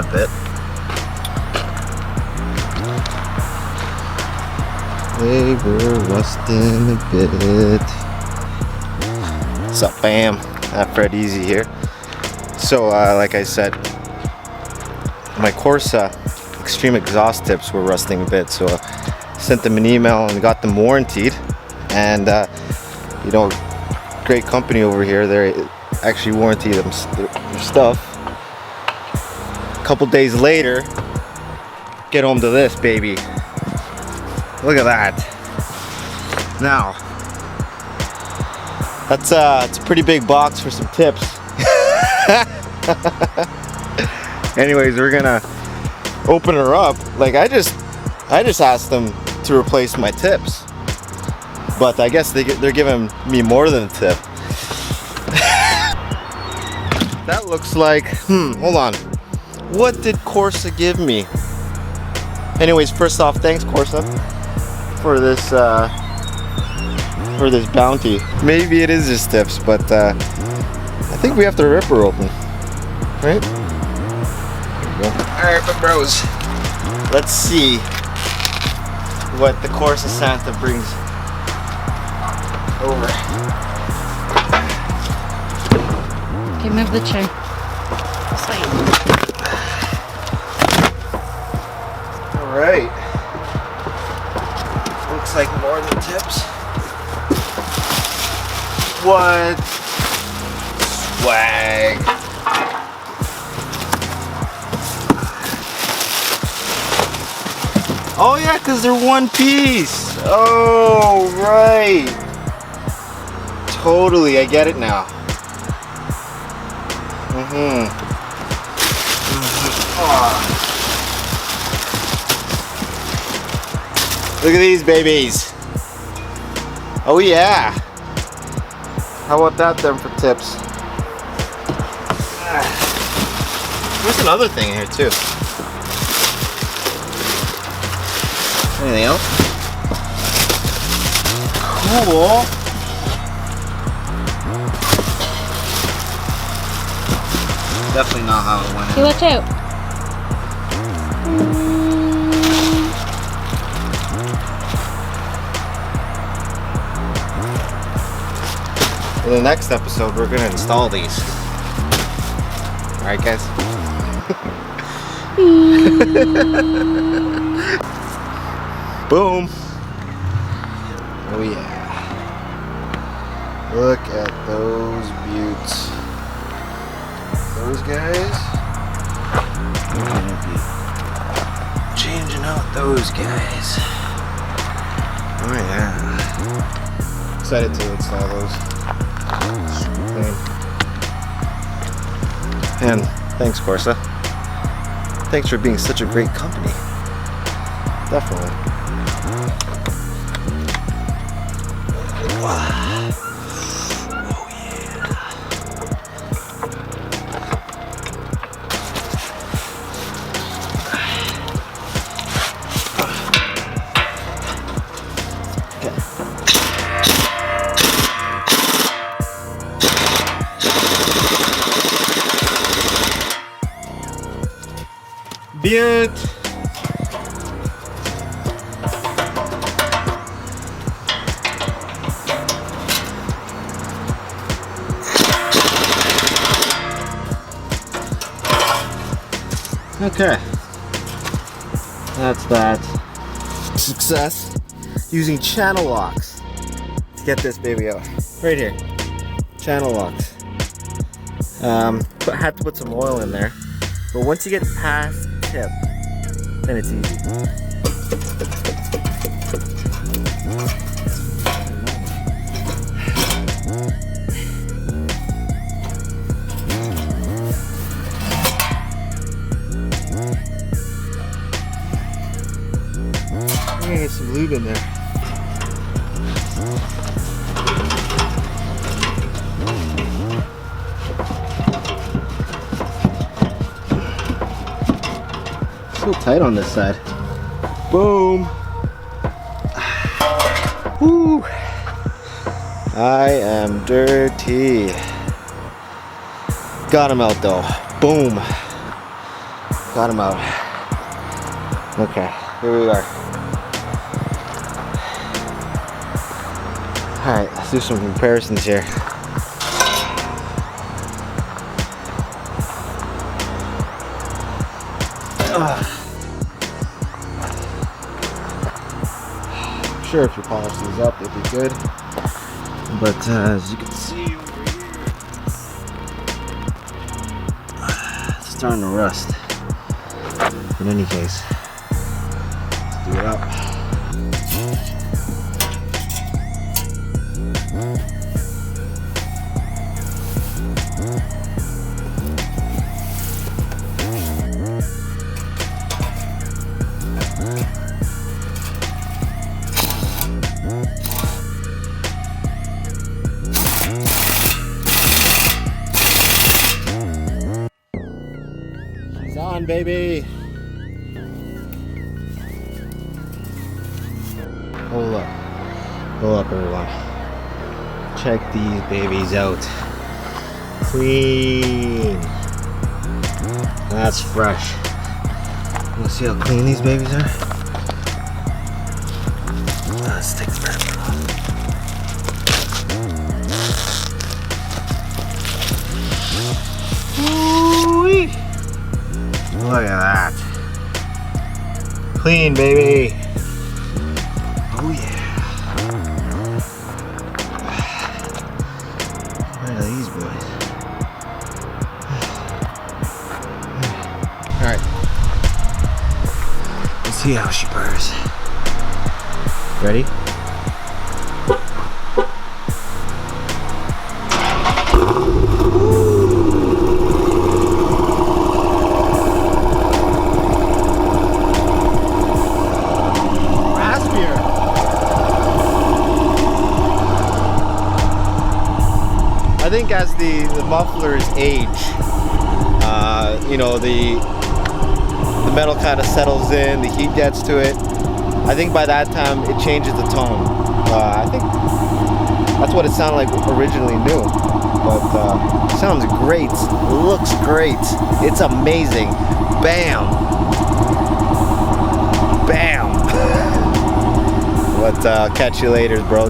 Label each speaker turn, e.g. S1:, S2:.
S1: a bit. They were rusting a bit. What's up, fam? Fred Easy here. So, like I said, my Corsa Xtreme exhaust tips were rusting a bit, so I sent them an email and got them warranted. And you know, great company over here. They actually warranty their stuff. A couple days later, get home to this baby. Look at that. Now, it's a pretty big box for some tips. Anyways, we're gonna open her up. Like I just asked them to replace my tips, but I guess they're giving me more than a tip. That looks like, hold on. What did Corsa give me? Anyways, first off, thanks Corsa for this bounty. Maybe it is just tips, but I think we have to rip her open, right? There we go. Alright, my bros. Let's see what the Corsa Santa brings over.
S2: Okay, move the chair.
S1: Alright. Looks like more than tips. What? Swag. Oh yeah, because they're one piece. Oh, right. Totally, I get it now. Look at these babies. Oh yeah. How about that then for tips? There's another thing here too. Anything else? Cool. Definitely not how it went.
S2: Okay, watch out.
S1: In the next episode, we're gonna install these. Alright, guys? Boom! Oh yeah. Look at those buttes. Those guys. We're gonna be changing out those guys. Oh yeah. Excited to install those. And thanks Corsa. Thanks for being such a great company. Definitely. Wow. Oh yeah. Butte. Okay. That's that. Success using channel locks to get this baby out. Right here. Channel locks. Had to put some oil in there. But once you get past tip, then it's easy. I'm gonna get some lube in there. So tight on this side. Boom. Woo. I am dirty. Got him out though. Boom. Got him out. Okay, here we are. Alright, let's do some comparisons here. I'm sure if you polish these up, they'd be good. But as you can see over here, it's starting to rust. In any case, let's do it up. She's on, baby. Hold up everyone. Check these babies out. Clean. That's fresh. You see how clean these babies are? Let's take the wrapper off. Ooh-wee. Look at that. Clean, baby. Oh yeah. Where are these boys? Alright. Let's see how she purrs. Ready? I think as the mufflers age, you know, the metal kind of settles in, the heat gets to it. I think by that time it changes the tone. I think that's what it sounded like originally new, but it sounds great, looks great, it's amazing. Bam! Bam! But catch you later, bro.